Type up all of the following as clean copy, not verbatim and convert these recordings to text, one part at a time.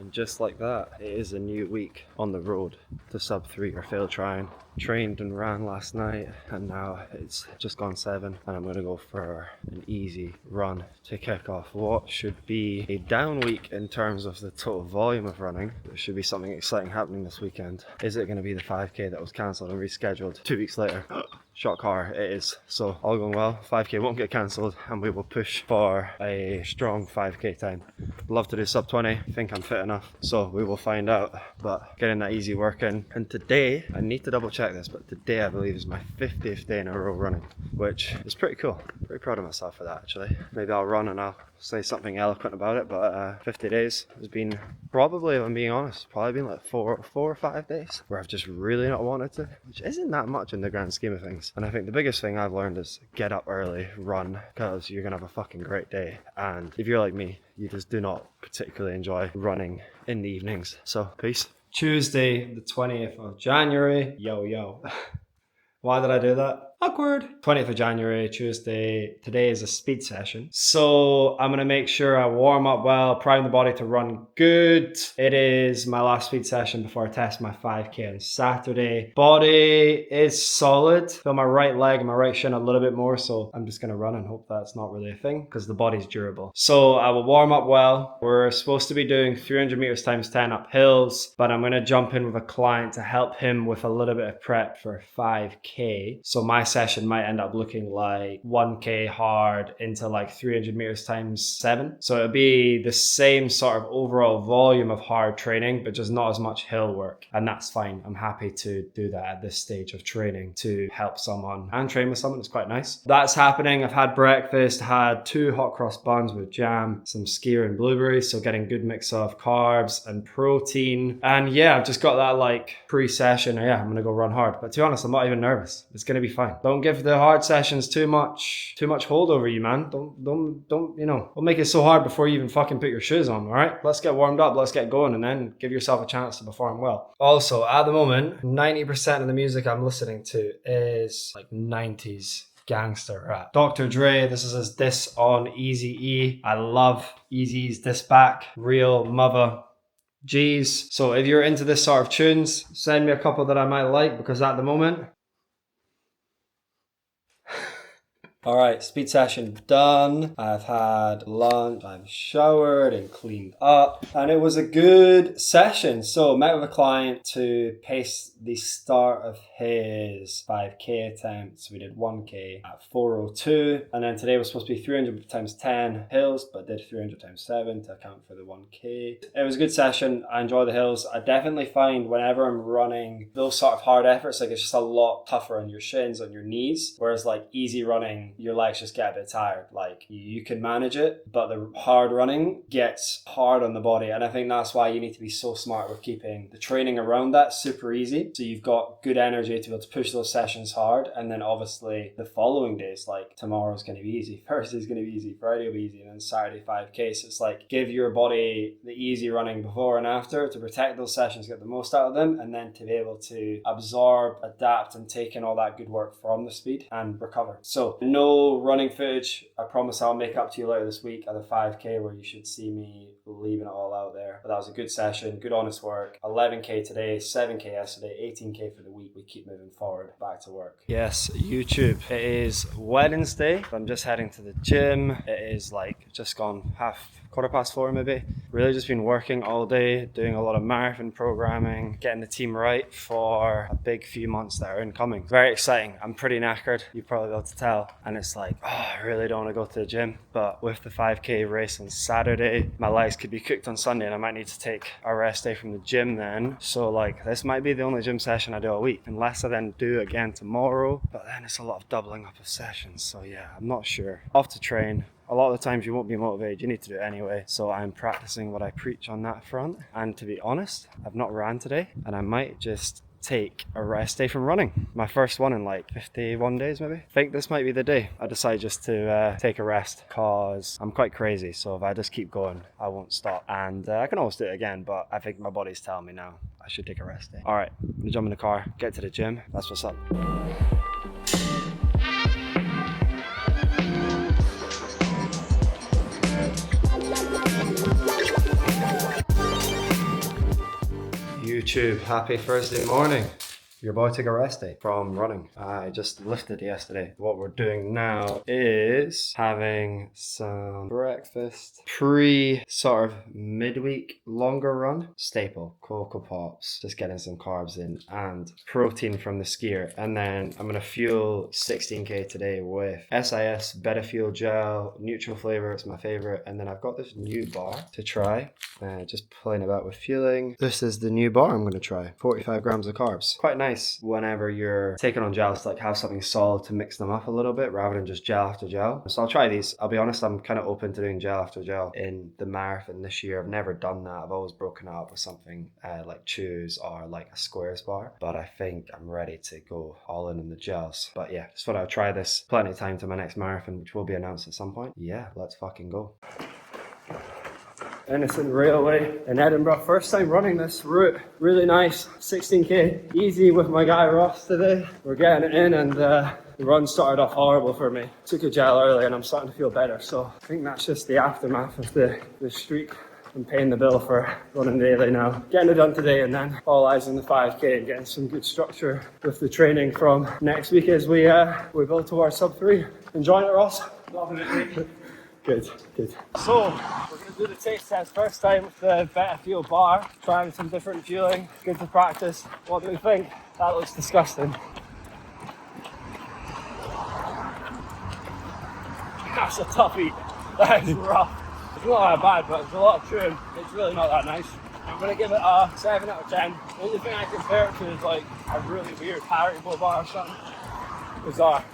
And just like that, it is a new week on the road to sub 3 or fail trying. Trained and ran last night, and now it's just gone 7, and I'm gonna go for an easy run to kick off what should be a down week in terms of the total volume of running. There should be something exciting happening this weekend. Is it gonna be the 5k that was cancelled and rescheduled 2 weeks later? Shock horror, it is. So all going well, 5k won't get cancelled, and we will push for a strong 5k time. Love to do sub 20, think I'm fit enough, so we will find out, but getting that easy work in. And today, I need to double check this, but today I believe is my 50th day in a row running, which is pretty cool. Pretty proud of myself for that actually. Maybe I'll run and I'll say something eloquent about it, but 50 days has been probably, if I'm being honest, probably been like four or 5 days where I've just really not wanted to, which isn't that much in the grand scheme of things. And I think the biggest thing I've learned is get up early, run, because you're gonna have a fucking great day. And if you're like me, you just do not particularly enjoy running in the evenings. So peace. Tuesday, the 20th of January. Yo. Why did I do that? Awkward. 20th of January, Tuesday. Today is a speed session. So I'm going to make sure I warm up well, prime the body to run good. It is my last speed session before I test my 5k on Saturday. Body is solid. Feel my right leg and my right shin a little bit more. So I'm just going to run and hope that's not really a thing because the body's durable. So I will warm up well. We're supposed to be doing 300 meters times 10 up hills, but I'm going to jump in with a client to help him with a little bit of prep for 5k. So my session might end up looking like 1k hard into like 300 meters times 7. So it'll be the same sort of overall volume of hard training, but just not as much hill work. And that's fine. I'm happy to do that at this stage of training to help someone and train with someone. It's quite nice. That's happening. I've had breakfast, had 2 hot cross buns with jam, some skyr and blueberries. So getting good mix of carbs and protein. And yeah, I've just got that like pre-session. Yeah, I'm going to go run hard. But to be honest, I'm not even nervous. It's going to be fine. Don't give the hard sessions too much hold over you, man. Don't don't make it so hard before you even fucking put your shoes on, all right? Let's get warmed up, let's get going, and then give yourself a chance to perform well. Also, at the moment, 90% of the music I'm listening to is like 90s gangster rap. Dr. Dre, this is his diss on Eazy-E. I love Eazy's diss back. Real mother G's. So if you're into this sort of tunes, send me a couple that I might like, because at the moment, all right, speed session done. I've had lunch, I've showered and cleaned up, and it was a good session. So met with a client to pace the start of his 5k attempts. We did 1k at 4:02, and then today was supposed to be 300 times 10 hills, but did 300 times 7 to account for the 1k. It was a good session. I enjoy the hills. I definitely find whenever I'm running those sort of hard efforts, like it's just a lot tougher on your shins, on your knees, whereas like easy running, your legs just get a bit tired. Like you can manage it, but the hard running gets hard on the body. And I think that's why you need to be so smart with keeping the training around that super easy. So you've got good energy to be able to push those sessions hard. And then obviously the following days, like tomorrow's going to be easy, Thursday's going to be easy, Friday will be easy, and then Saturday 5k. So it's like give your body the easy running before and after to protect those sessions, get the most out of them, and then to be able to absorb, adapt, and take in all that good work from the speed and recover. So no running footage. I promise I'll make up to you later this week at the 5k, where you should see me leaving it all out there. But that was a good session, good honest work. 11k today, 7k yesterday, 18k for the week. We keep moving forward, back to work. Yes, YouTube. It is Wednesday. I'm just heading to the gym. It is like just gone 4:15 maybe. Really just been working all day, doing a lot of marathon programming, getting the team right for a big few months that are incoming. Very exciting. I'm pretty knackered, you'll probably be able to tell. And it's like, I really don't want to go to the gym. But with the 5k race on Saturday, my legs could be cooked on Sunday, and I might need to take a rest day from the gym then. So like this might be the only gym session I do a week, unless I then do again tomorrow. But then it's a lot of doubling up of sessions. So yeah, I'm not sure. Off to train. A lot of the times you won't be motivated, you need to do it anyway. So I'm practicing what I preach on that front. And to be honest, I've not ran today, and I might just take a rest day from running. My first one in like 51 days maybe. I think this might be the day I decide just to take a rest, because I'm quite crazy. So if I just keep going, I won't stop. And I can always do it again, but I think my body's telling me now I should take a rest day. All right, I'm gonna jump in the car, get to the gym. That's what's up. YouTube, happy Thursday morning. Your boy took a rest day from running. I just lifted yesterday. What we're doing now is having some breakfast pre sort of midweek longer run. Staple, Cocoa Pops, just getting some carbs in and protein from the skier. And then I'm gonna fuel 16K today with SIS Better Fuel Gel, neutral flavor, it's my favorite. And then I've got this new bar to try. Just playing about with fueling. This is the new bar I'm gonna try. 45 grams of carbs. Quite nice whenever you're taking on gels to like have something solid to mix them up a little bit rather than just gel after gel. So I'll try these. I'll be honest, I'm kind of open to doing gel after gel in the marathon this year. I've never done that. I've always broken it up with something like chews or like a squares bar, but I think I'm ready to go all in the gels. But yeah, just thought I'd try this. Plenty of time to my next marathon, which will be announced at some point. Yeah, let's fucking go. Innocent Railway in Edinburgh. First time running this route. Really nice. 16K. Easy with my guy Ross today. We're getting it in and the run started off horrible for me. Took a gel early and I'm starting to feel better. So I think that's just the aftermath of the streak. I'm paying the bill for running daily now. Getting it done today and then all eyes on the 5K and getting some good structure with the training from next week as we build towards sub 3. Enjoying it, Ross? Loving it, mate. Good, good. So, we're going to do the taste test first time with the Better Fuel bar. Trying some different fueling. Good to practice. What do we think? That looks disgusting. That's a tough eat. That is rough. It's not that bad, but it's a lot of chewing. It's really not that nice. I'm going to give it a 7 out of 10. The only thing I compare it to is like a really weird Haribo bar or something. Bizarre.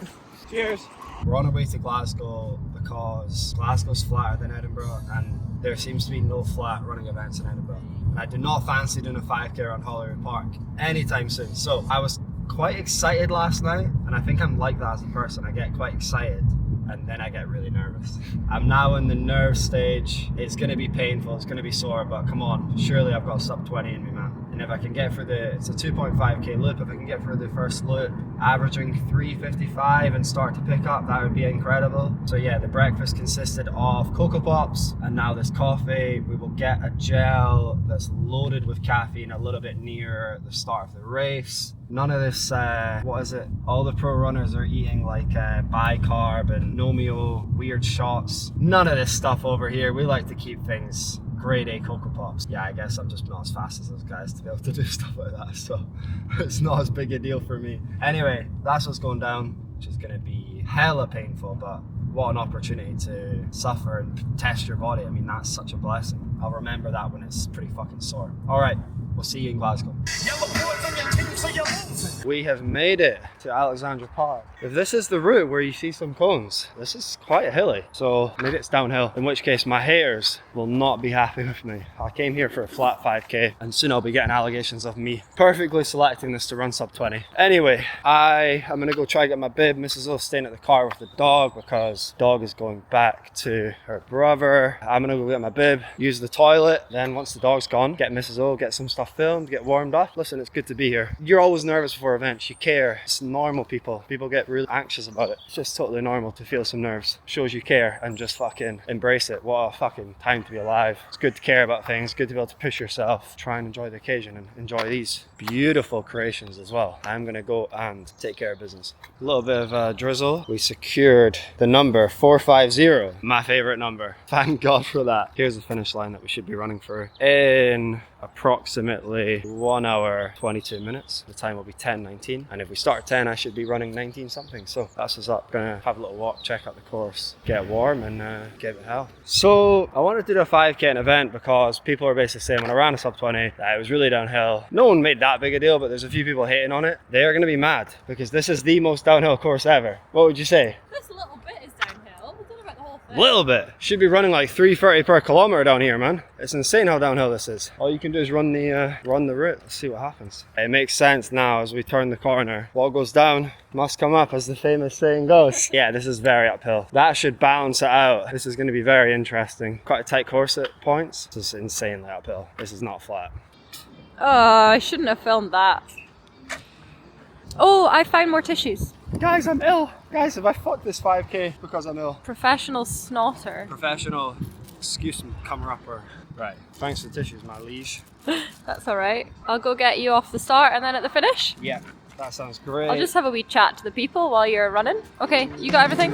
Cheers. We're on our way to Glasgow because Glasgow's flatter than Edinburgh and there seems to be no flat running events in Edinburgh. And I do not fancy doing a 5K around Holyrood Park anytime soon. So I was quite excited last night and I think I'm like that as a person. I get quite excited and then I get really nervous. I'm now in the nerve stage. It's going to be painful, it's going to be sore, but come on, surely I've got sub 20 in me, man. And if I can get through it's a 2.5K loop, if I can get through the first loop, averaging 3:55 and start to pick up, that would be incredible. So yeah, the breakfast consisted of Cocoa Pops and now this coffee. We will get a gel that's loaded with caffeine a little bit near the start of the race. None of this, what is it? All the pro runners are eating like bicarb and Nomeo weird shots. None of this stuff over here. We like to keep things grade A Cocoa Pops. Yeah, I guess I'm just not as fast as those guys to be able to do stuff like that, so it's not as big a deal for me. Anyway, that's what's going down, which is going to be hella painful, but what an opportunity to suffer and test your body. I mean, that's such a blessing. I'll remember that when it's pretty fucking sore. All right, we'll see you in Glasgow. We have made it to Alexandra Park. If this is the route where you see some cones, this is quite hilly. So maybe it's downhill, in which case my haters will not be happy with me. I came here for a flat 5K and soon I'll be getting allegations of me perfectly selecting this to run sub 20. Anyway, I'm gonna go try to get my bib. Mrs. O's staying at the car with the dog because dog is going back to her brother. I'm gonna go get my bib, use the toilet. Then once the dog's gone, get Mrs. O, get some stuff filmed, get warmed up. Listen, it's good to be here. You're always nervous before events, you care. It's normal, people get really anxious about it. It's just totally normal to feel some nerves. Shows you care and just fucking embrace it. What a fucking time to be alive. It's good to care about things, good to be able to push yourself, try and enjoy the occasion and enjoy these beautiful creations as well. I'm gonna go and take care of business. A little bit of drizzle. We secured the number 450, my favorite number. Thank God for that. Here's the finish line that we should be running through in approximately 1 hour 22 minutes. The time will be 10:19, and if we start at 10 I should be running 19 something. So that's what's up. Gonna have a little walk, check out the course, get warm and give it hell. So I wanted to do a 5K an event because people are basically saying when I ran a sub 20 that it was really downhill. No one made that big a deal, but there's a few people hating on it. They are going to be mad because this is the most downhill course ever. What would you say? This little bit is downhill. I don't know about the whole thing. Little bit. Should be running like 3:30 per kilometer down here, man. It's insane how downhill this is. All you can do is run the route. Let's see what happens. It makes sense now as we turn the corner. What goes down must come up, as the famous saying goes. Yeah, this is very uphill. That should balance it out. This is going to be very interesting. Quite a tight course at points. This is insanely uphill. This is not flat. Oh, I shouldn't have filmed that. Oh, I found more tissues. Guys, I'm ill. Guys, have I fucked this 5K because I'm ill? Professional snotter. Professional excuse me, comer-upper. Right. Thanks for the tissues, my liege. That's alright. I'll go get you off the start and then at the finish. Yeah, that sounds great. I'll just have a wee chat to the people while you're running. Okay, you got everything?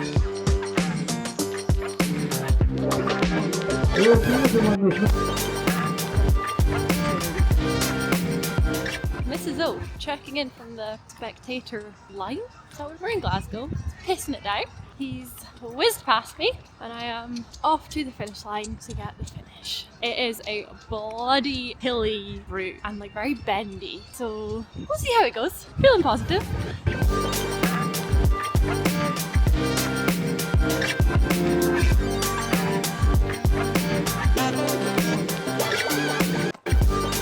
Mrs. O checking in from the spectator line. So we're in Glasgow, pissing it down. He's whizzed past me and I am off to the finish line to get the finish. It is a bloody hilly route and like very bendy. So we'll see how it goes. Feeling positive.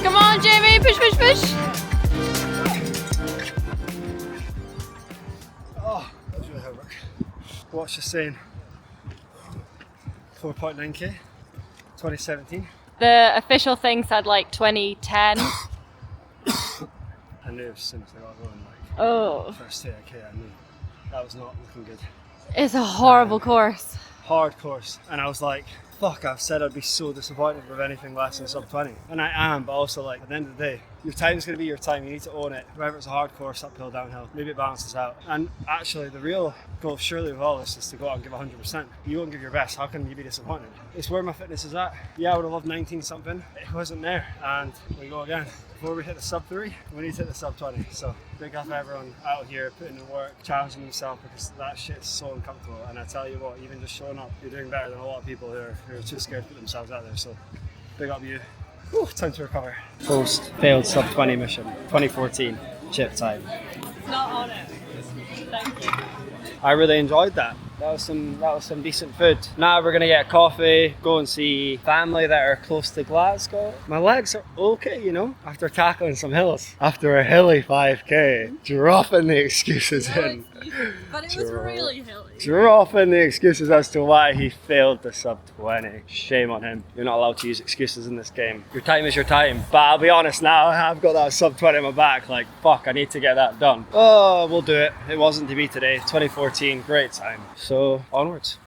Come on, Jamie, push, push, push. Oh, that was really hard work. What's just saying? 4.9k, 2017. The official thing said like 2010. I knew as soon as I got going, like, Oh, first 10k, I knew that was not looking good. it's a horrible course. Hard course, and I was like, fuck, I've said I'd be so disappointed with anything less than sub 20, and I am, but also like at the end of the day, your time's going to be your time. You need to own it. Whether it's a hard course, uphill, downhill, maybe it balances out. And actually, the real goal surely with all this is to go out and give 100%. You won't give your best. How can you be disappointed? It's where my fitness is at. Yeah, I would have loved 19 something. It wasn't there, and we go again. Before we hit the sub 3, we need to hit the sub 20. So big up everyone out here putting in work, challenging themselves, because that shit is so uncomfortable. And I tell you what, even just showing up, you're doing better than a lot of people who are too scared to put themselves out there. So big up you. Whew, time to recover. Post failed sub 20 mission, 2014 chip time. Not on it. Thank you. I really enjoyed that. That was some decent food. Now we're gonna get coffee, go and see family that are close to Glasgow. My legs are okay, you know, after tackling some hills. After a hilly 5k, dropping the excuses in. But it was really hilly. Dropping the excuses as to why he failed the sub 20. Shame on him. You're not allowed to use excuses in this game. Your time is your time. But I'll be honest now, I've got that sub 20 in my back. Like, fuck, I need to get that done. Oh, we'll do it. It wasn't to be today. 2014, great time. So, onwards.